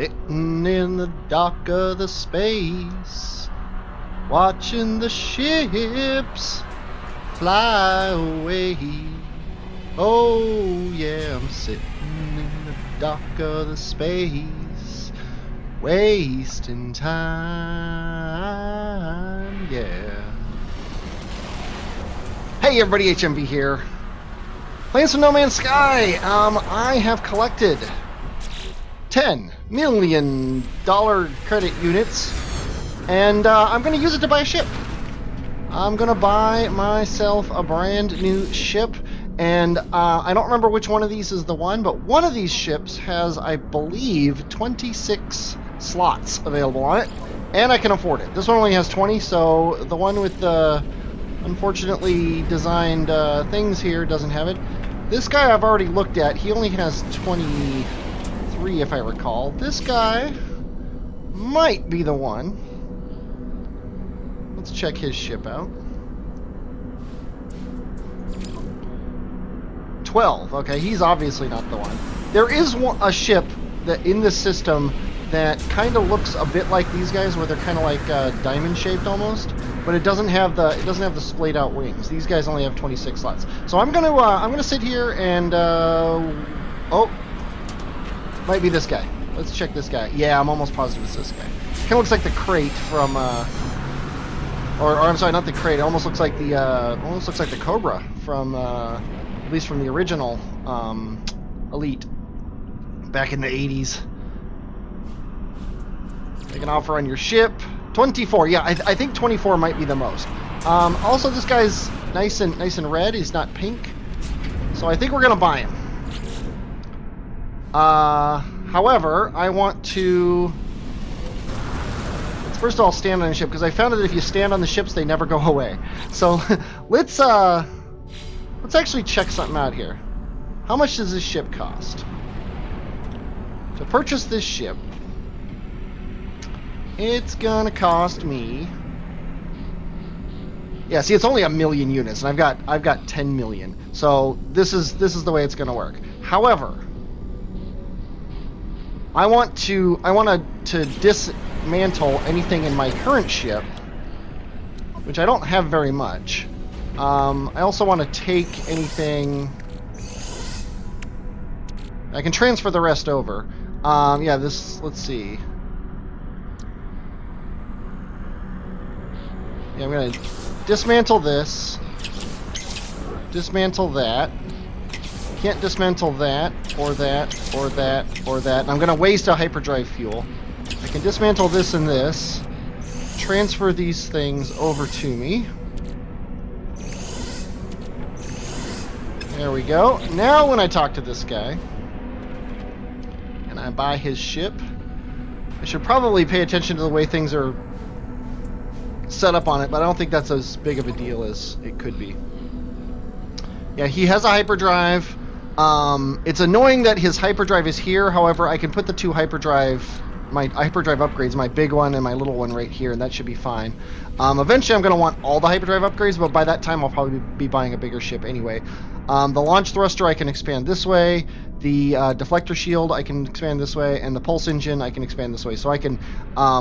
Sitting in the dock of the space, watching the ships fly away. Oh yeah, I'm sitting in the dock of the space, wasting time, yeah. Hey everybody, HMV here. Playing some No Man's Sky. I have collected $10 million credit units, and I'm going to use it to buy a ship. I'm going to buy myself a brand new ship, and I don't remember which one of these is the one, but one of these ships has, I believe, 26 slots available on it, and I can afford it. This one only has 20, so the one with the unfortunately designed things here doesn't have it. This guy I've already looked at. He only has 23, if I recall. This guy might be the one. Let's check his ship out. 12. Okay, he's obviously not the one. There is a ship that in this system that kind of looks a bit like these guys, where they're kind of like diamond shaped almost, but it doesn't have the splayed out wings. These guys only have 26 slots. So I'm gonna sit here and oh, might be this guy. Let's check this guy. Yeah, I'm almost positive it's this guy. Kind of looks like the crate from or I'm sorry, not the crate. It almost looks like the Cobra from at least from the original Elite back in the 80s. Make an offer on your ship. 24. Yeah, I think 24 might be the most. Also, this guy's nice and red. He's not pink, so I think we're gonna buy him. However, I want to. Let's first of all stand on the ship, because I found that if you stand on the ships, they never go away. So let's actually check something out here. How much does this ship cost? To purchase this ship, it's gonna cost me. Yeah, see, it's only 1 million units, and I've got 10 million. So this is the way it's gonna work. However, I want to dismantle anything in my current ship, which I don't have very much. I also want to take anything. I can transfer the rest over. Yeah, this. Let's see. Yeah, I'm gonna dismantle this. Dismantle that. Can't dismantle that, or that, or that, or that. And I'm gonna waste a hyperdrive fuel. I can dismantle this and this. Transfer these things over to me. There we go. Now when I talk to this guy, and I buy his ship, I should probably pay attention to the way things are set up on it, but I don't think that's as big of a deal as it could be. Yeah, he has a hyperdrive. It's annoying that his hyperdrive is here. However, I can put the two my hyperdrive upgrades, my big one and my little one, right here, and that should be fine. Eventually I'm going to want all the hyperdrive upgrades, but by that time I'll probably be buying a bigger ship anyway. The launch thruster I can expand this way. The deflector shield I can expand this way, and the pulse engine I can expand this way. So I can.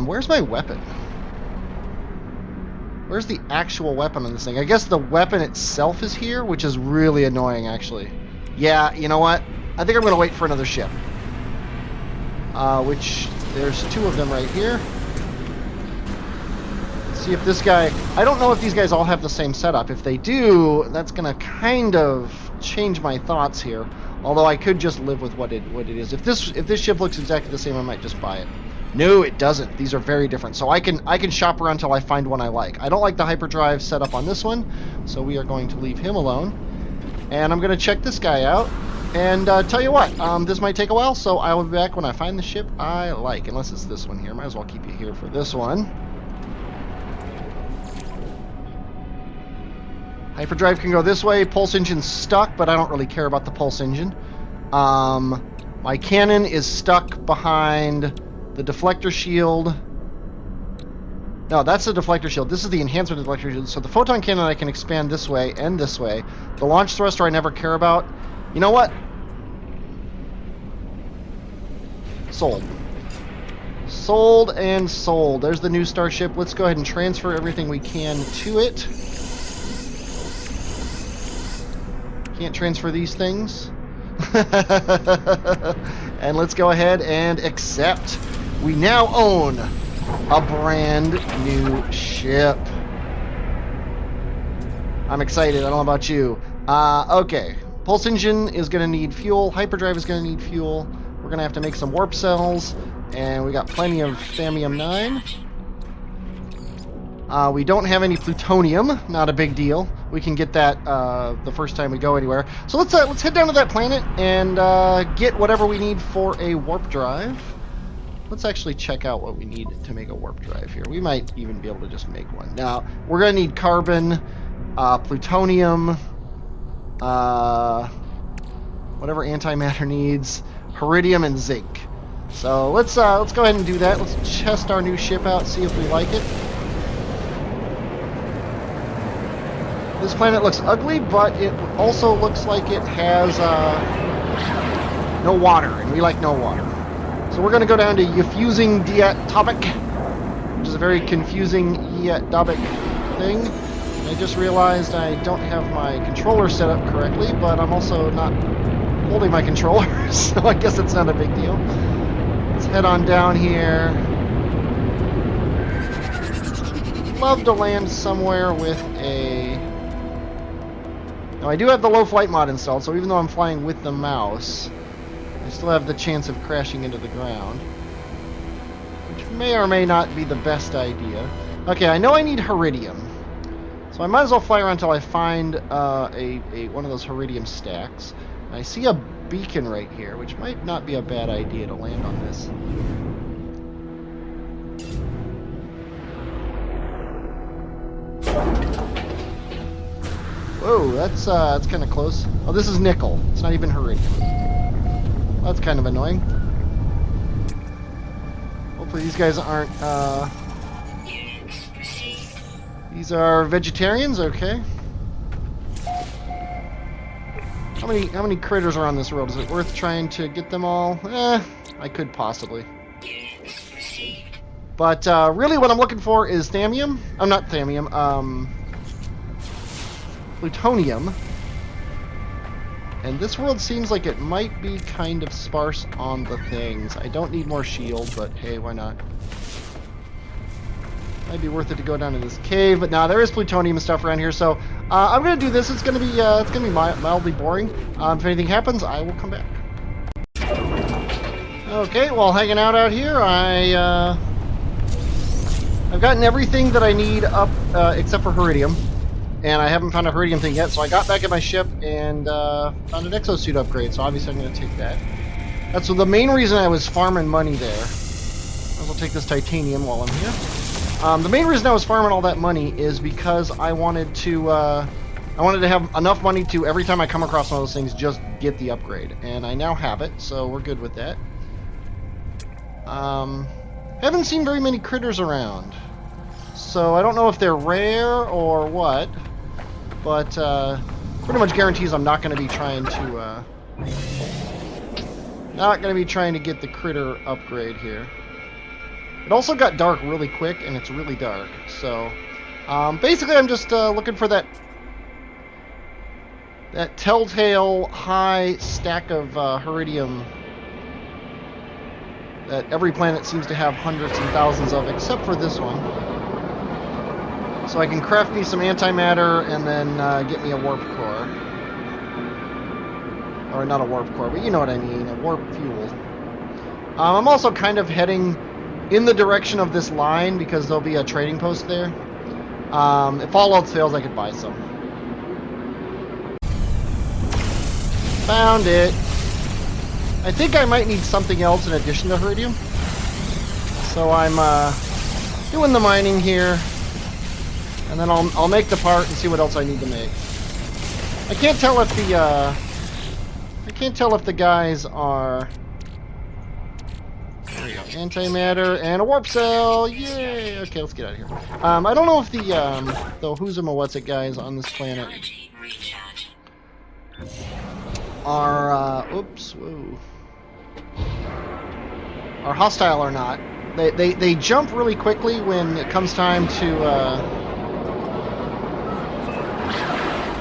Where's my weapon? Where's the actual weapon on this thing? I guess the weapon itself is here, which is really annoying, actually. Yeah, you know what? I think I'm going to wait for another ship. Which, there's two of them right here. Let's see if this guy. I don't know if these guys all have the same setup. If they do, that's going to kind of change my thoughts here. Although I could just live with what it is. If this ship looks exactly the same, I might just buy it. No, it doesn't. These are very different. So I can shop around until I find one I like. I don't like the hyperdrive setup on this one, so we are going to leave him alone. And I'm going to check this guy out. And tell you what, this might take a while, so I will be back when I find the ship I like. Unless it's this one here. Might as well keep you here for this one. Hyperdrive can go this way. Pulse engine's stuck, but I don't really care about the pulse engine. My cannon is stuck behind the deflector shield. No, that's the deflector shield. This is the enhancement deflector shield. So the photon cannon I can expand this way and this way. The launch thruster I never care about. You know what? Sold. Sold and sold. There's the new starship. Let's go ahead and transfer everything we can to it. Can't transfer these things. And let's go ahead and accept. We now own a brand new ship. I'm excited. I don't know about you. Okay. Pulse engine is going to need fuel. Hyperdrive is going to need fuel. We're going to have to make some warp cells. And we got plenty of Thamium 9. We don't have any plutonium. Not a big deal. We can get that the first time we go anywhere. So let's head down to that planet and get whatever we need for a warp drive. Let's actually check out what we need to make a warp drive here. We might even be able to just make one. Now, we're going to need carbon, plutonium, whatever antimatter needs, iridium, and zinc. So let's go ahead and do that. Let's test our new ship out, see if we like it. This planet looks ugly, but it also looks like it has no water, and we like no water. So we're going to go down to Yfusing Diatopic, which is a very confusing Diatopic thing. I just realized I don't have my controller set up correctly, but I'm also not holding my controller, so I guess it's not a big deal. Let's head on down here. Love to land somewhere with a... Now, I do have the low flight mod installed, so even though I'm flying with the mouse, I still have the chance of crashing into the ground, which may or may not be the best idea. Okay, I know I need iridium, so I might as well fly around until I find one of those iridium stacks. And I see a beacon right here, which might not be a bad idea to land on this. Whoa, that's kind of close. Oh, this is nickel. It's not even iridium. That's kind of annoying. Hopefully these guys aren't, These are vegetarians? Okay. How many critters are on this world? Is it worth trying to get them all? I could possibly. But, really what I'm looking for is thamium. I'm not thamium, plutonium. And this world seems like it might be kind of sparse on the things. I don't need more shield, but hey, why not? Might be worth it to go down to this cave, but now there is plutonium and stuff around here, so I'm gonna do this. It's gonna be mildly boring. If anything happens, I will come back. Okay, well, hanging out here, I've gotten everything that I need up except for iridium. And I haven't found a iridium thing yet, so I got back in my ship and found an exosuit upgrade, so obviously I'm going to take that. That's the main reason I was farming money there. I'll take this titanium while I'm here. The main reason I was farming all that money is because I wanted to have enough money to, every time I come across one of those things, just get the upgrade. And I now have it, so we're good with that. Haven't seen very many critters around. So I don't know if they're rare or what, but pretty much guarantees I'm not going to be trying to get the critter upgrade here. It also got dark really quick, and it's really dark. So basically, I'm just looking for that telltale high stack of iridium that every planet seems to have hundreds and thousands of, except for this one. So I can craft me some antimatter and then get me a warp core. Or not a warp core, but you know what I mean, a warp fuel. I'm also kind of heading in the direction of this line because there'll be a trading post there. If all else fails, I could buy some. Found it. I think I might need something else in addition to iridium. So I'm doing the mining here. And then I'll make the part and see what else I need to make. I can't tell if the guys are. There we go. Antimatter and a warp cell. Yay! Okay, let's get out of here. I don't know if the who's-em-a-what's-it guys on this planet are are hostile or not. They jump really quickly when it comes time to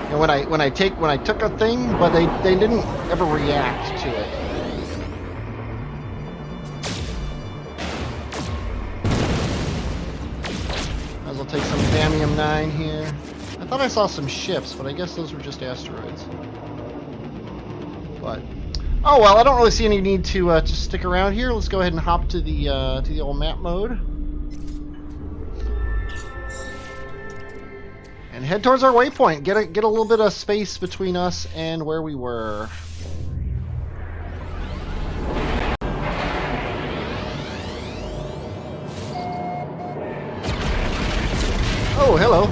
you know, when I took a thing, but they didn't ever react to it. Might as well take some Thamium 9 here. I thought I saw some ships, but I guess those were just asteroids. But oh well, I don't really see any need to stick around here. Let's go ahead and hop to the old map mode and head towards our waypoint. Get a little bit of space between us and where we were. Oh, hello.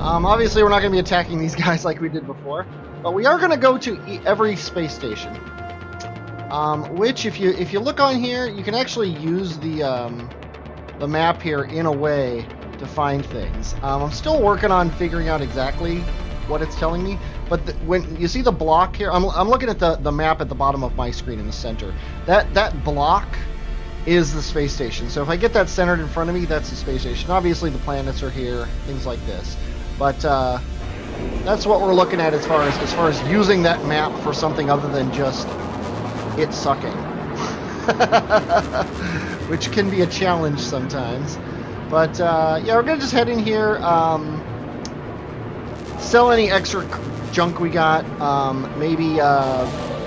Obviously, we're not going to be attacking these guys like we did before, but we are going to go to every space station. Which, if you look on here, you can actually use the map here in a way to find things. I'm still working on figuring out exactly what it's telling me, but when you see the block here, I'm looking at the map at the bottom of my screen in the center. That block is the space station. So if I get that centered in front of me, that's the space station. Obviously, the planets are here, things like this. But that's what we're looking at as far as using that map for something other than just it sucking, which can be a challenge sometimes. But yeah, we're gonna just head in here, sell any extra junk we got, maybe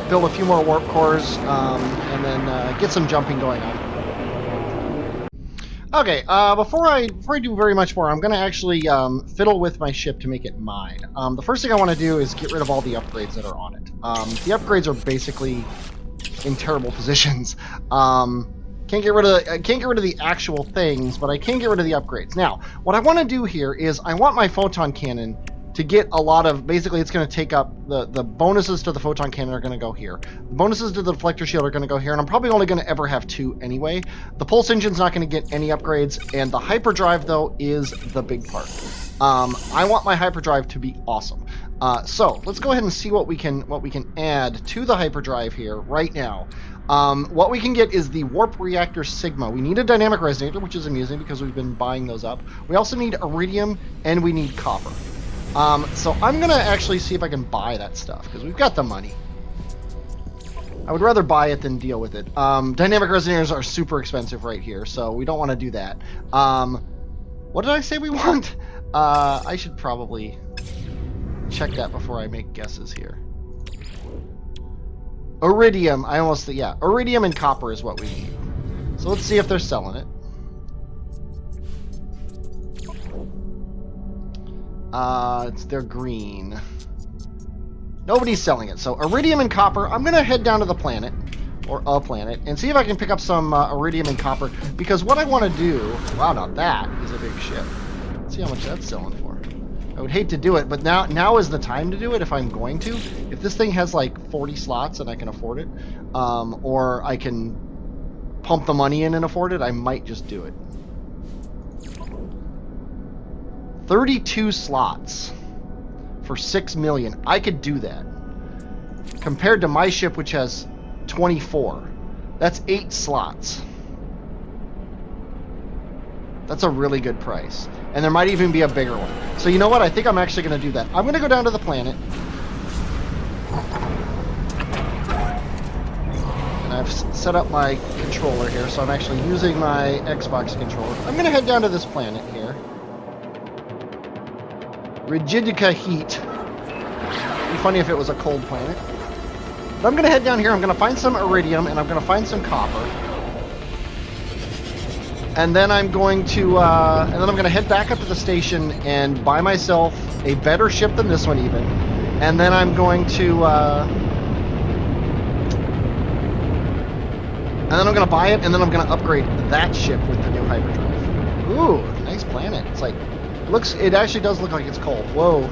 build a few more warp cores, and then get some jumping going on. Okay, before I do very much more, I'm going to actually fiddle with my ship to make it mine. The first thing I want to do is get rid of all the upgrades that are on it. The upgrades are basically in terrible positions. Can't get rid of the actual things, but I can get rid of the upgrades. Now, what I want to do here is I want my photon cannon to get a lot of, basically it's going to take up, the bonuses to the photon cannon are going to go here. The bonuses to the deflector shield are going to go here, and I'm probably only going to ever have 2 anyway. The pulse engine's not going to get any upgrades, and the hyperdrive, though, is the big part. I want my hyperdrive to be awesome. So, let's go ahead and see what we can add to the hyperdrive here right now. What we can get is the Warp Reactor Sigma. We need a Dynamic Resonator, which is amusing because we've been buying those up. We also need Iridium, and we need Copper. So I'm going to actually see if I can buy that stuff, because we've got the money. I would rather buy it than deal with it. Dynamic resonators are super expensive right here, so we don't want to do that. What did I say we want? I should probably check that before I make guesses here. Iridium, yeah, Iridium and Copper is what we need. So let's see if they're selling it. They're green. Nobody's selling it. So Iridium and Copper. I'm gonna head down to the planet, or a planet, and see if I can pick up some Iridium and Copper. Because what I want to do, wow, now that is a big ship. Let's see how much that's selling for. I would hate to do it, but now is the time to do it if I'm going to. If this thing has like 40 slots and I can afford it, or I can pump the money in and afford it, I might just do it. 32 slots for 6 million. I could do that. Compared to my ship, which has 24. That's 8 slots. That's a really good price. And there might even be a bigger one. So you know what? I think I'm actually going to do that. I'm going to go down to the planet. And I've set up my controller here, so I'm actually using my Xbox controller. I'm going to head down to this planet here. Rigidica Heat. It'd be funny if it was a cold planet. But I'm going to head down here. I'm going to find some Iridium, and I'm going to find some Copper. And then I'm going to head back up to the station and buy myself a better ship than this one even. And then I'm going to buy it, and then I'm going to upgrade that ship with the new hyperdrive. Ooh, nice planet. It's like, it actually does look like it's cold. Whoa.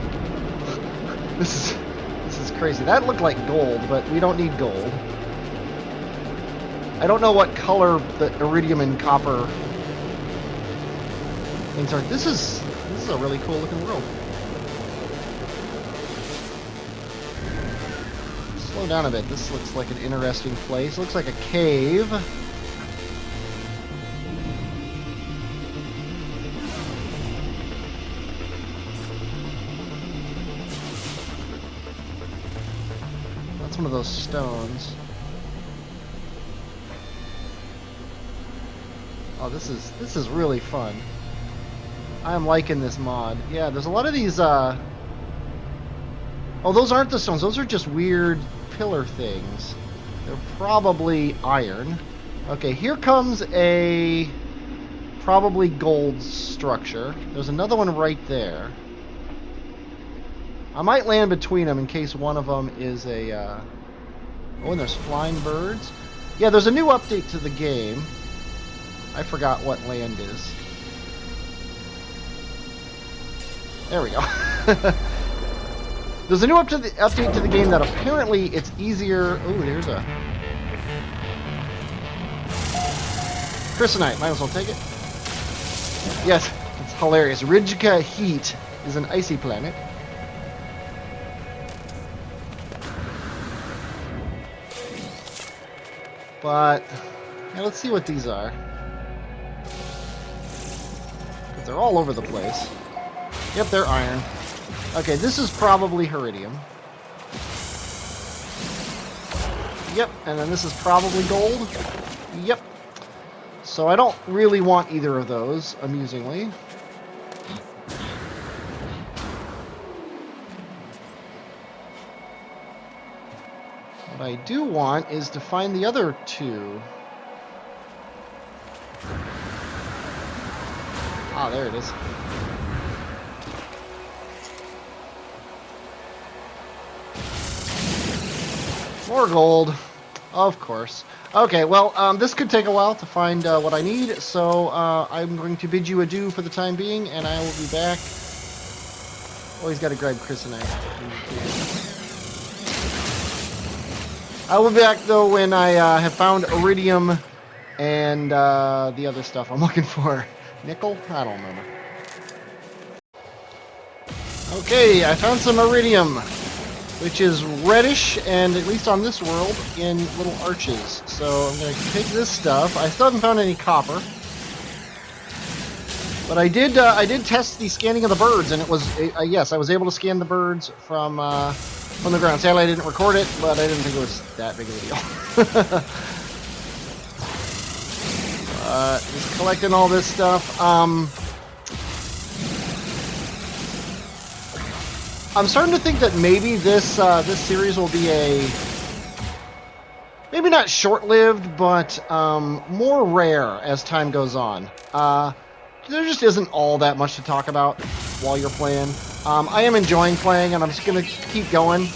This is crazy. That looked like gold, but we don't need gold. I don't know what color the Iridium and Copper things are. This is a really cool looking world. Slow down a bit. This looks like an interesting place. Looks like a cave. That's one of those stones. Oh, this is really fun. I'm liking this mod. Yeah, there's a lot of these, Oh, those aren't the stones. Those are just weird pillar things. They're probably iron. Okay, here comes a probably gold structure. There's another one right there. I might land between them in case one of them is a, Oh, and there's flying birds. Yeah, there's a new update to the game. I forgot what land is. There we go. There's a new update to the game that apparently it's easier... Ooh, there's a... Crysonite, might as well take it. Yes, it's hilarious. Rijka Heat is an icy planet. But, yeah, let's see what these are. Because they're all over the place. Yep, they're iron. Okay, this is probably Iridium. Yep, and then this is probably gold. Yep. So I don't really want either of those, amusingly. What I do want is to find the other two. Ah, there it is. More gold, of course. Okay, well, this could take a while to find what I need, so I'm going to bid you adieu for the time being, and I will be back. Always got to grab Crysonite. I will be back, though, when I have found Iridium and the other stuff I'm looking for. Nickel? I don't remember. Okay, I found some Iridium, which is reddish, and at least on this world, in little arches. So I'm going to take this stuff. I still haven't found any copper. But I did test the scanning of the birds, and it was, yes, I was able to scan the birds from the ground. Sadly, I didn't record it, but I didn't think it was that big of a deal. Just collecting all this stuff. I'm starting to think that maybe this this series will be maybe not short-lived, but more rare as time goes on. There just isn't all that much to talk about while you're playing. I am enjoying playing, and I'm just gonna keep going.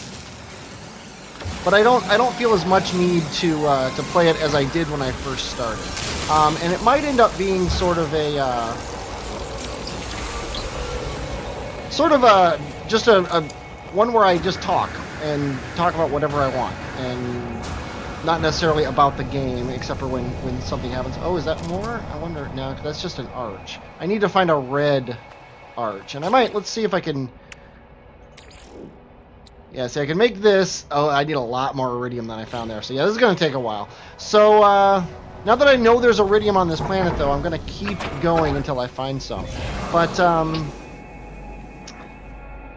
But I don't feel as much need to play it as I did when I first started. And it might end up being sort of a just a one where I just talk about whatever I want, and not necessarily about the game, except for when something happens. Oh, is that more? I wonder. No, that's just an arch. I need to find a red arch, and I might. Let's see if I can. Yeah, see, I can make this. Oh, I need a lot more iridium than I found there. So yeah, this is going to take a while. So now that I know there's iridium on this planet, though, I'm going to keep going until I find some.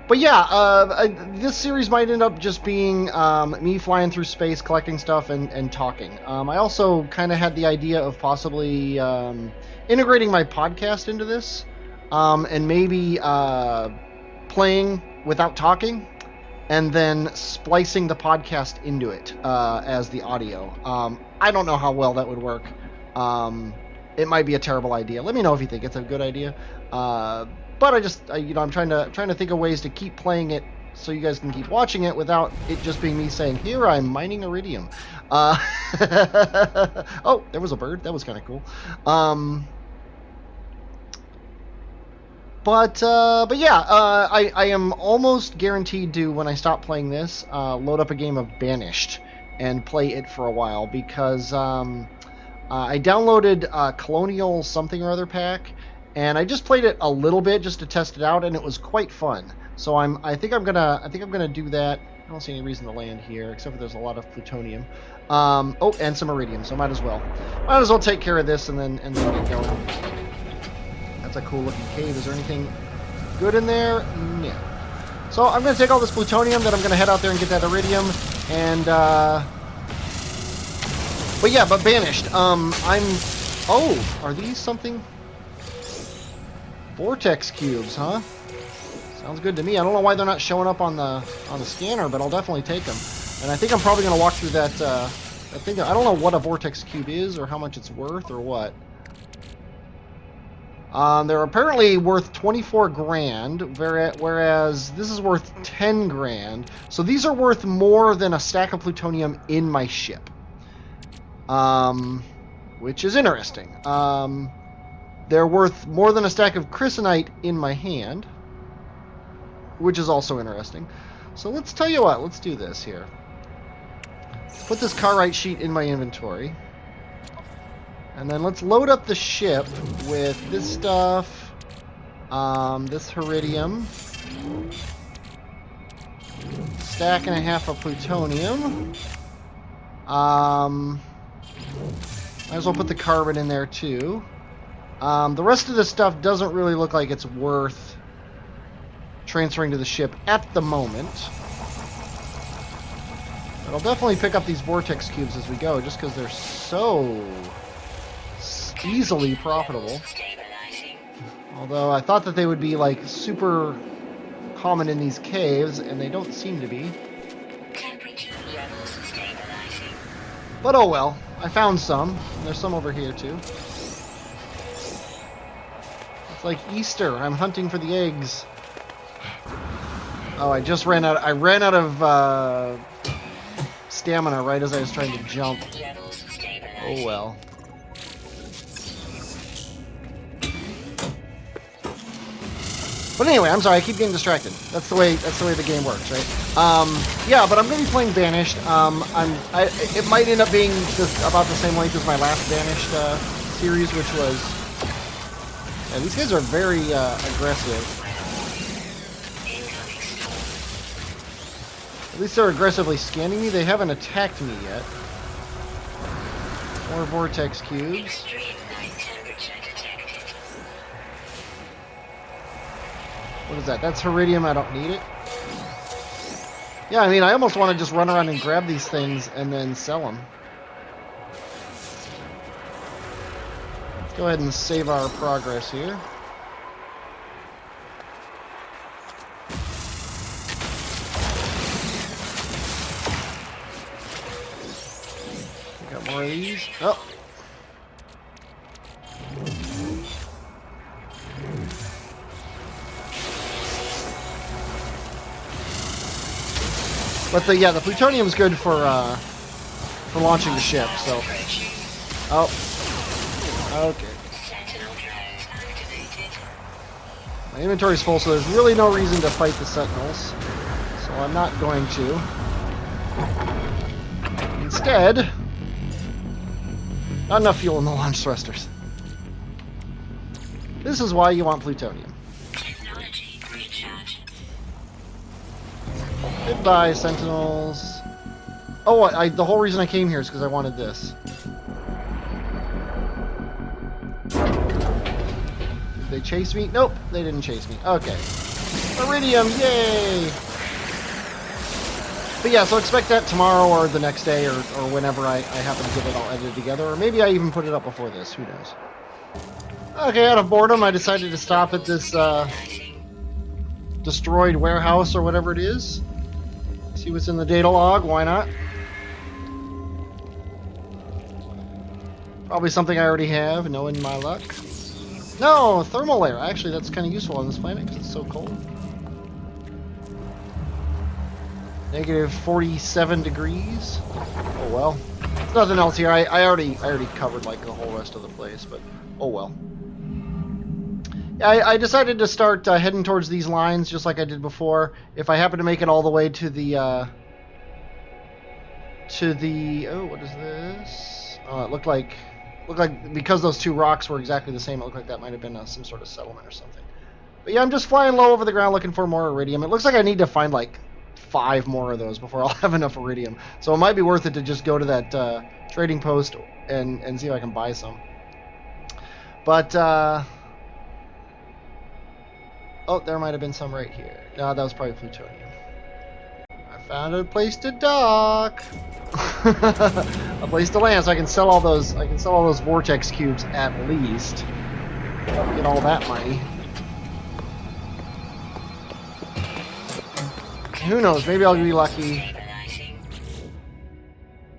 But yeah, this series might end up just being me flying through space, collecting stuff, and talking. I also kind of had the idea of possibly integrating my podcast into this, and maybe playing without talking, and then splicing the podcast into it as the audio. I don't know how well that would work. It might be a terrible idea. Let me know if you think it's a good idea. But I'm trying to think of ways to keep playing it so you guys can keep watching it without it just being me saying, "Here, I'm mining iridium." Oh, there was a bird. That was kind of cool. But yeah, I am almost guaranteed to, when I stop playing this, load up a game of Banished and play it for a while, because I downloaded Colonial something or other pack, and I just played it a little bit just to test it out, and it was quite fun. So I think I'm gonna do that. I don't see any reason to land here, except for there's a lot of plutonium. Oh, and some iridium, so might as well take care of this and then get going. That's a cool looking cave. Is there anything good in there? No. So I'm gonna take all this plutonium, then I'm gonna head out there and get that iridium, And, but yeah, but banished. Oh, are these something? Vortex cubes, huh? Sounds good to me. I don't know why they're not showing up on the scanner, but I'll definitely take them. And I think I'm probably gonna walk through that thing. I don't know what a vortex cube is or how much it's worth or what. They're apparently worth 24 grand, whereas this is worth 10 grand. So these are worth more than a stack of plutonium in my ship. Which is interesting. They're worth more than a stack of chrysonite in my hand, which is also interesting. So let's tell you what, let's do this here. Put this carite sheet in my inventory. And then let's load up the ship with this stuff, this iridium, stack and a half of plutonium. Might as well put the carbon in there too. The rest of this stuff doesn't really look like it's worth transferring to the ship at the moment. But I'll definitely pick up these vortex cubes as we go, just because they're so easily profitable. Although I thought that they would be like super common in these caves, and they don't seem to be. But oh well, I found some. There's some over here too. It's like Easter. I'm hunting for the eggs. Oh, I just ran out. I ran out of stamina right as I was trying to jump. Oh well. But anyway, I'm sorry, I keep getting distracted. That's the way the game works, right? Yeah, but I'm going to be playing Banished. It might end up being just about the same length as my last Banished series, which was... Yeah, these guys are very aggressive. At least they're aggressively scanning me. They haven't attacked me yet. More vortex cubes. What is that? That's iridium. I don't need it. Yeah, I mean, I almost want to just run around and grab these things and then sell them. Let's go ahead and save our progress here. Got more of these. Oh. But the plutonium's good for launching the ship. So, oh, okay. My inventory's full, so there's really no reason to fight the sentinels. So I'm not going to. Instead, not enough fuel in the launch thrusters. This is why you want plutonium. Goodbye, sentinels. Oh, the whole reason I came here is because I wanted this. Did they chase me? Nope, they didn't chase me. Okay. Iridium, yay! But yeah, so expect that tomorrow or the next day or whenever I happen to get it all edited together. Or maybe I even put it up before this, who knows. Okay, out of boredom, I decided to stop at this destroyed warehouse or whatever it is. See what's in the data log, why not? Probably something I already have, knowing my luck. No, thermal layer. Actually, that's kind of useful on this planet because it's so cold. Negative 47 degrees. Oh well. There's nothing else here. I already covered like the whole rest of the place, but oh well. I decided to start heading towards these lines just like I did before. If I happen to make it all the way to the oh, what is this? Oh, it looked like because those two rocks were exactly the same, it looked like that might have been some sort of settlement or something. But yeah, I'm just flying low over the ground looking for more iridium. It looks like I need to find like 5 more of those before I'll have enough iridium. So it might be worth it to just go to that trading post and see if I can buy some. But oh, there might have been some right here. No, that was probably plutonium. I Found a place to dock. A place to land, so I can sell all those. I can sell all those vortex cubes at least. Get all that money. Who knows? Maybe I'll be lucky.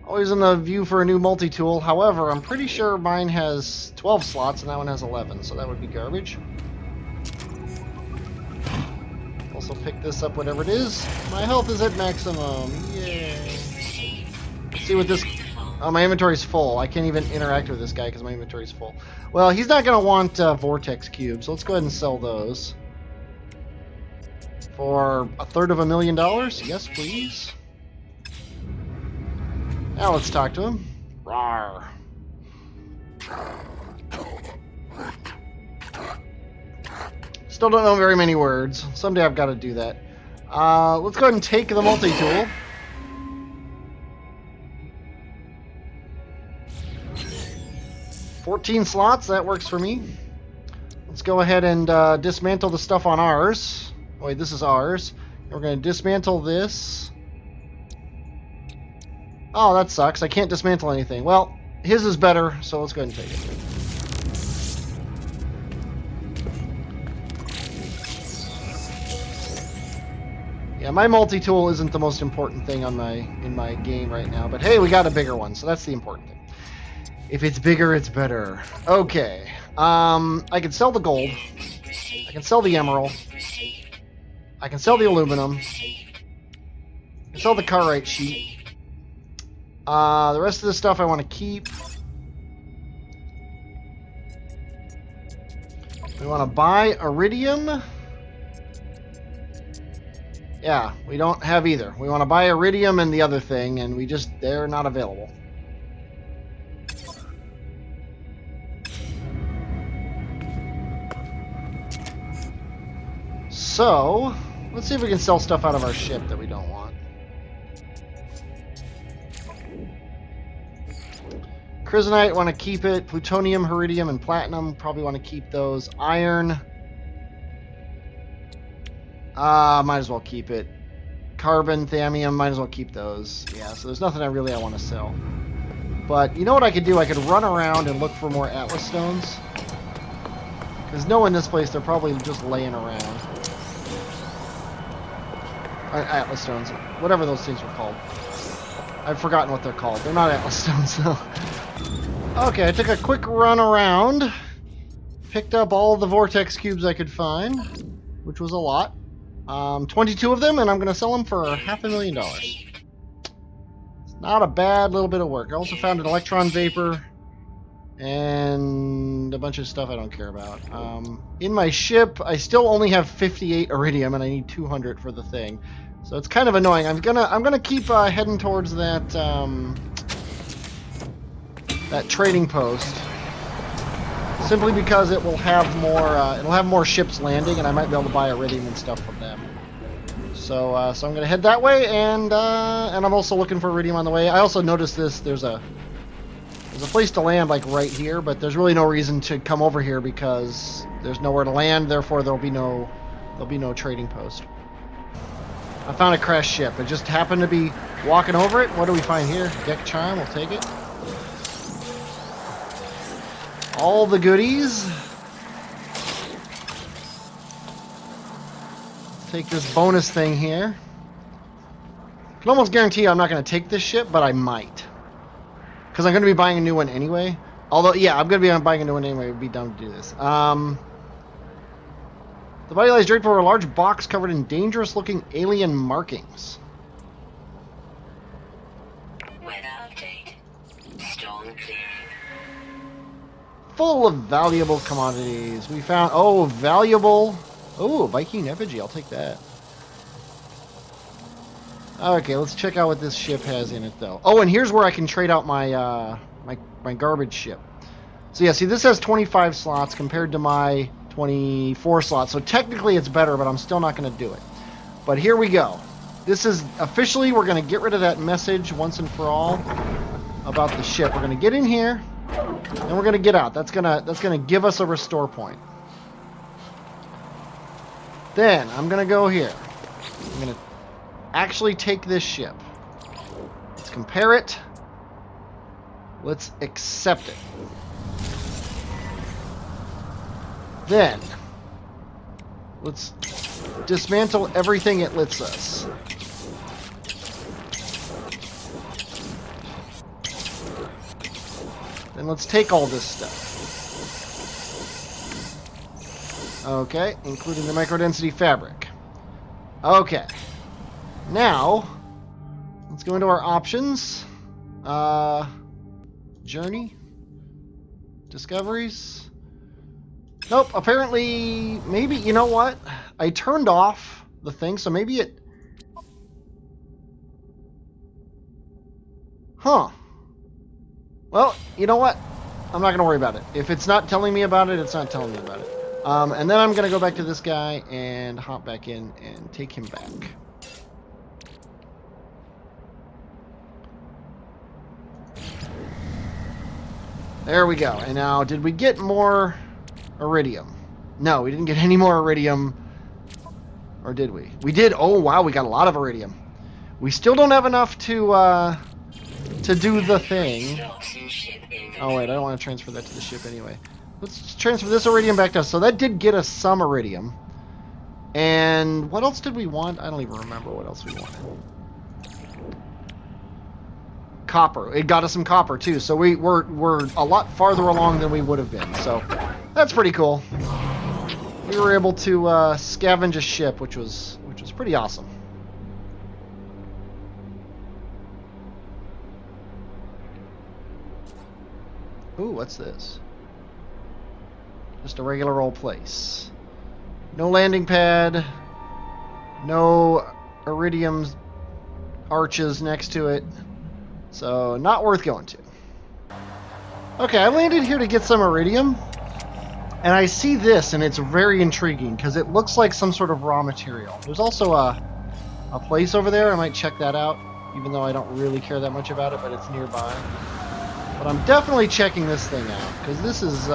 Always in the view for a new multi-tool. However, I'm pretty sure mine has 12 slots and that one has 11, so that would be garbage. Also pick this up, whatever it is. My health is at maximum. Yay. Let's see what this... Oh, my inventory's full. I can't even interact with this guy because my inventory's full. Well, he's not going to want vortex cubes, so let's go ahead and sell those. For $250,000? Yes, please. Now let's talk to him. Rawr. Still don't know very many words. Someday I've got to do that. Let's go ahead and take the multi-tool. $14 slots, that works for me. Let's go ahead and dismantle the stuff on ours. Oh, wait, this is ours. We're going to dismantle this. Oh, that sucks. I can't dismantle anything. Well, his is better, so let's go ahead and take it. Yeah, my multi-tool isn't the most important thing on in my game right now, but hey, we got a bigger one, so that's the important thing. If it's bigger, it's better. Okay. I can sell the gold. I can sell the emerald. I can sell the aluminum. I can sell the carite sheet. The rest of the stuff I want to keep. We want to buy iridium. Yeah, we don't have either. We want to buy iridium and the other thing, and they're not available. So, let's see if we can sell stuff out of our ship that we don't want. Chrysonite, want to keep it. Plutonium, iridium, and platinum, probably want to keep those. Iron, might as well keep it. Carbon, thamium, might as well keep those. Yeah, so there's nothing I want to sell. But you know what I could do? I could run around and look for more Atlas stones. Because knowing this place, they're probably just laying around. Atlas stones, whatever those things were called. I've forgotten what they're called. They're not Atlas stones, though. Okay, I took a quick run around. Picked up all the vortex cubes I could find, which was a lot. 22 of them, and I'm going to sell them for $500,000. It's not a bad little bit of work. I also found an electron vapor and a bunch of stuff I don't care about. In my ship, I still only have 58 iridium, and I need 200 for the thing. So it's kind of annoying. I'm gonna keep heading towards that that trading post, simply because it will have more ships landing, and I might be able to buy iridium and stuff from them. So so I'm gonna head that way, and I'm also looking for iridium on the way. I also noticed there's a place to land like right here, but there's really no reason to come over here because there's nowhere to land. Therefore, there'll be no trading post. I found a crashed ship. I just happened to be walking over it. What do we find here? Deck charm. We'll take it. All the goodies. Let's take this bonus thing here. I can almost guarantee I'm not going to take this ship, but I might. Because I'm going to be buying a new one anyway. Although, yeah, I'm going to be buying a new one anyway. It would be dumb to do this. The body lies draped over a large box covered in dangerous-looking alien markings. Weather update. Storm clearing. Full of valuable commodities. We found... Oh, valuable... Oh, Viking effigy. I'll take that. Okay, let's check out what this ship has in it, though. Oh, and here's where I can trade out my my garbage ship. So yeah, see, this has 25 slots compared to my 24 slots. So technically it's better, but I'm still not going to do it. But here we go. This is officially, we're going to get rid of that message once and for all about the ship. We're going to get in here, and we're going to get out. That's gonna give us a restore point. Then I'm going to go here. I'm going to actually take this ship. Let's compare it. Let's accept it. Then, let's dismantle everything it lets us. Then let's take all this stuff. Okay, including the microdensity fabric. Okay. Now, let's go into our options. Journey? Discoveries? Nope, apparently, maybe, you know what? I turned off the thing, so maybe it... Huh. Well, you know what? I'm not going to worry about it. If it's not telling me about it, it's not telling me about it. And then I'm going to go back to this guy and hop back in and take him back. There we go. And now, did we get more iridium? No, we didn't get any more iridium. Or did we? We did. Oh, wow, we got a lot of iridium. We still don't have enough to do the thing. Oh, wait, I don't want to transfer that to the ship anyway. Let's transfer this iridium back to us. So that did get us some iridium. And what else did we want? I don't even remember what else we wanted. Copper. It got us some copper, too. So we're a lot farther along than we would have been. So that's pretty cool. We were able to scavenge a ship, which was pretty awesome. Ooh, what's this? Just a regular old place. No landing pad. No iridium arches next to it. So, not worth going to. Okay, I landed here to get some iridium. And I see this, and it's very intriguing, because it looks like some sort of raw material. There's also a place over there. I might check that out, even though I don't really care that much about it, but it's nearby. But I'm definitely checking this thing out, because this is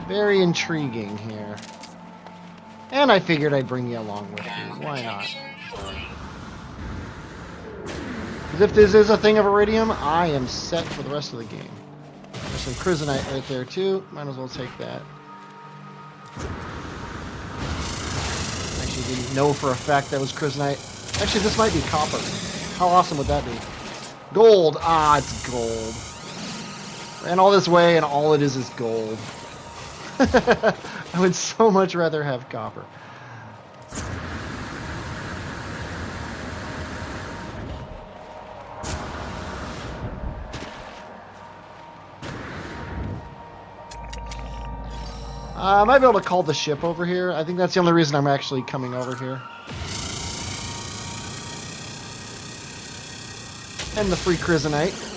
very intriguing here. And I figured I'd bring you along with me. Why not? Because if this is a thing of iridium, I am set for the rest of the game. There's some chrysonite right there, too. Might as well take that. Actually, didn't know for a fact that was chrysonite. Actually, this might be copper. How awesome would that be? Gold! Ah, it's gold. Ran all this way, and all it is gold. I would so much rather have copper. I might be able to call the ship over here. I think that's the only reason I'm actually coming over here. And the free chrysonite.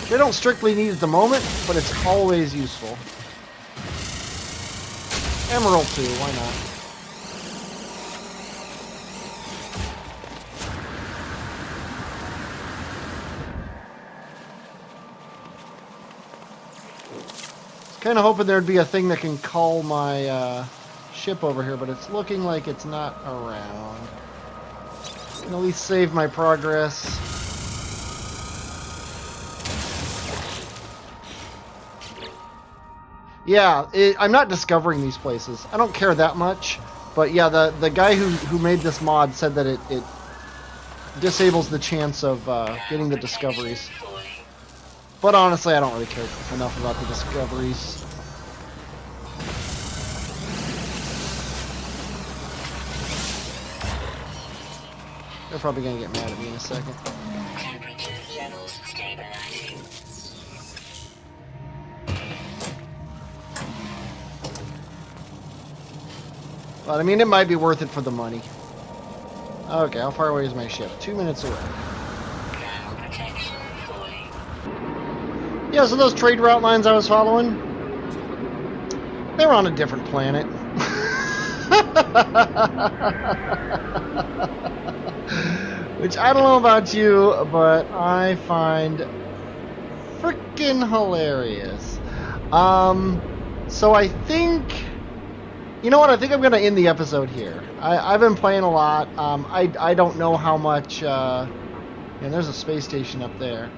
They don't strictly need it at the moment, but it's always useful. Emerald too, why not? Kind of hoping there'd be a thing that can call my ship over here, but it's looking like it's not around. Can at least save my progress. Yeah, I'm not discovering these places. I don't care that much, but yeah, the guy who made this mod said that it disables the chance of getting the discoveries. But honestly, I don't really care enough about the discoveries. They're probably gonna get mad at me in a second. Temperature levels stabilizing. But I mean, it might be worth it for the money. Okay, how far away is my ship? 2 minutes away. Thermal protection falling. Yeah, so those trade route lines I was following, they were on a different planet. Which I don't know about you, but I find freaking hilarious. So I think, you know what? I think I'm going to end the episode here. I've been playing a lot. I don't know how much. And there's a space station up there.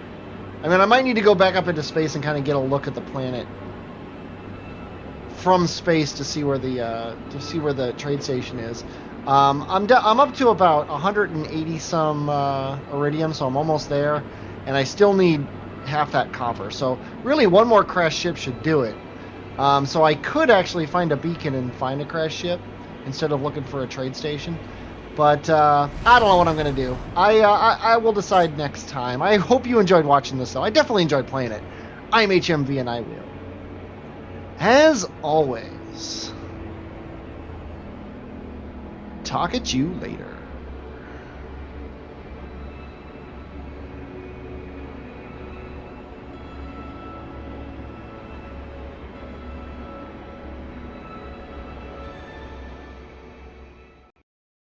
I mean, I might need to go back up into space and kind of get a look at the planet from space to see where the trade station is. I'm up to about 180 some iridium, so I'm almost there, and I still need half that copper. So really, one more crash ship should do it. So I could actually find a beacon and find a crash ship instead of looking for a trade station. But I don't know what I'm going to do. I will decide next time. I hope you enjoyed watching this, though. I definitely enjoyed playing it. I'm HMV, and I will, as always, talk at you later.